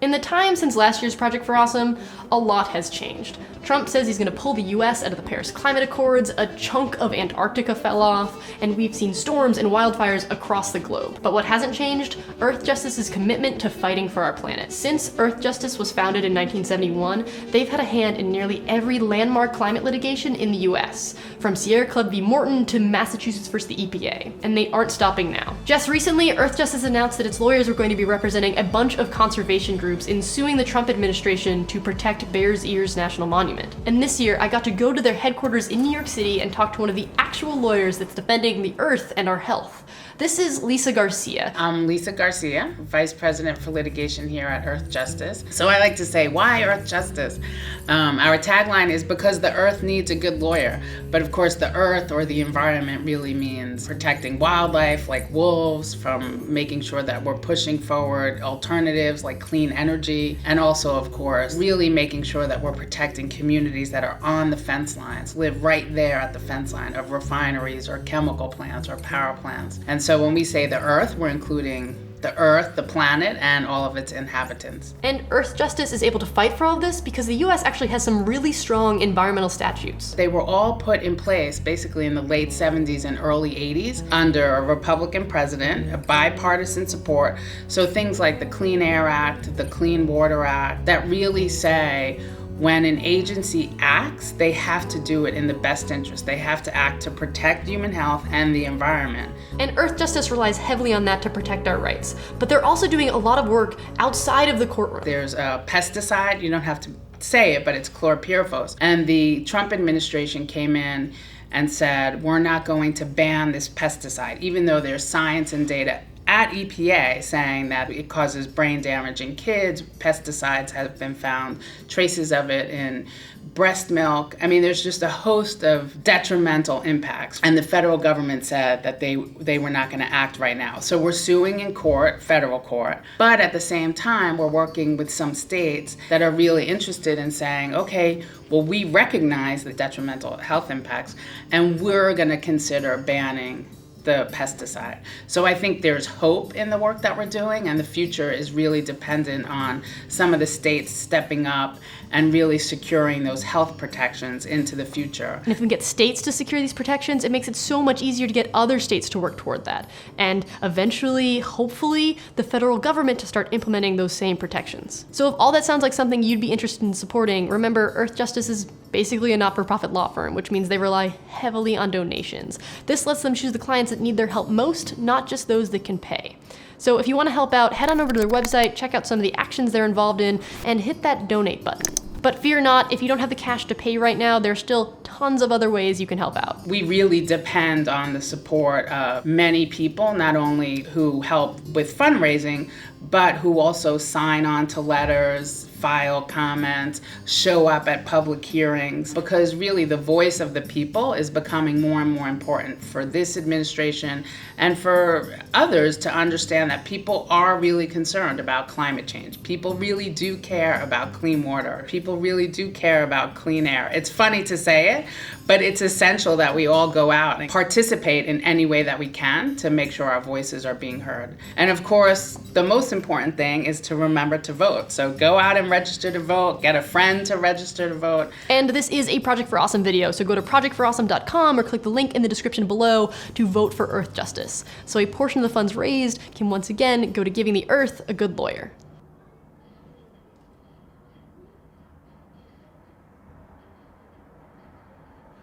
In the time since last year's Project for Awesome, a lot has changed. Trump says he's going to pull the US out of the Paris Climate Accords, a chunk of Antarctica fell off, and we've seen storms and wildfires across the globe. But what hasn't changed? Earth Justice's commitment to fighting for our planet. Since Earth Justice was founded in 1971, they've had a hand in nearly every landmark climate litigation in the US, from Sierra Club v. Morton to Massachusetts versus the EPA, and they aren't stopping now. Just recently, Earth Justice announced that its lawyers were going to be representing a bunch of conservation groups in suing the Trump administration to protect Bears Ears National Monument. And this year, I got to go to their headquarters in New York City and talk to one of the actual lawyers that's defending the Earth and our health. This is Lisa Garcia. I'm Lisa Garcia, Vice President for Litigation here at Earth Justice. So I like to say, why Earth Justice? Our tagline is because the Earth needs a good lawyer. But of course, the Earth or the environment really means protecting wildlife like wolves, from making sure that we're pushing forward alternatives like clean energy, and also, of course, really making sure that we're protecting communities that are on the fence lines, live right there at the fence line of refineries or chemical plants or power plants. And so when we say the Earth, we're including the Earth, the planet, and all of its inhabitants. And Earth Justice is able to fight for all of this because the US actually has some really strong environmental statutes. They were all put in place basically in the late 70s and early 80s under a Republican president, a bipartisan support. So things like the Clean Air Act, the Clean Water Act, that really say when an agency acts, they have to do it in the best interest. They have to act to protect human health and the environment. And Earth Justice relies heavily on that to protect our rights. But they're also doing a lot of work outside of the courtroom. There's a pesticide, you don't have to say it, but it's chlorpyrifos. And the Trump administration came in and said, we're not going to ban this pesticide, even though there's science and data at EPA saying that it causes brain damage in kids. Pesticides have been found, traces of it in breast milk. I mean, there's just a host of detrimental impacts. And the federal government said that they were not going to act right now. So we're suing in court, federal court. But at the same time, we're working with some states that are really interested in saying, okay, well, we recognize the detrimental health impacts, and we're going to consider banning the pesticide. So I think there's hope in the work that we're doing, and the future is really dependent on some of the states stepping up and really securing those health protections into the future. And if we get states to secure these protections, it makes it so much easier to get other states to work toward that. And eventually, hopefully, the federal government to start implementing those same protections. So if all that sounds like something you'd be interested in supporting, remember Earth Justice is basically a not-for-profit law firm, which means they rely heavily on donations. This lets them choose the clients that need their help most, not just those that can pay. So if you want to help out, head on over to their website, check out some of the actions they're involved in, and hit that donate button. But fear not, if you don't have the cash to pay right now, there's still tons of other ways you can help out. We really depend on the support of many people, not only who help with fundraising, but who also sign on to letters, file comments, show up at public hearings, because really the voice of the people is becoming more and more important for this administration and for others to understand that people are really concerned about climate change. People really do care about clean water. People really do care about clean air. It's funny to say it, but it's essential that we all go out and participate in any way that we can to make sure our voices are being heard. And of course, the most important thing is to remember to vote. So go out and register to vote, get a friend to register to vote. And this is a Project for Awesome video, so go to projectforawesome.com or click the link in the description below to vote for Earth Justice. So a portion of the funds raised can once again go to giving the Earth a good lawyer.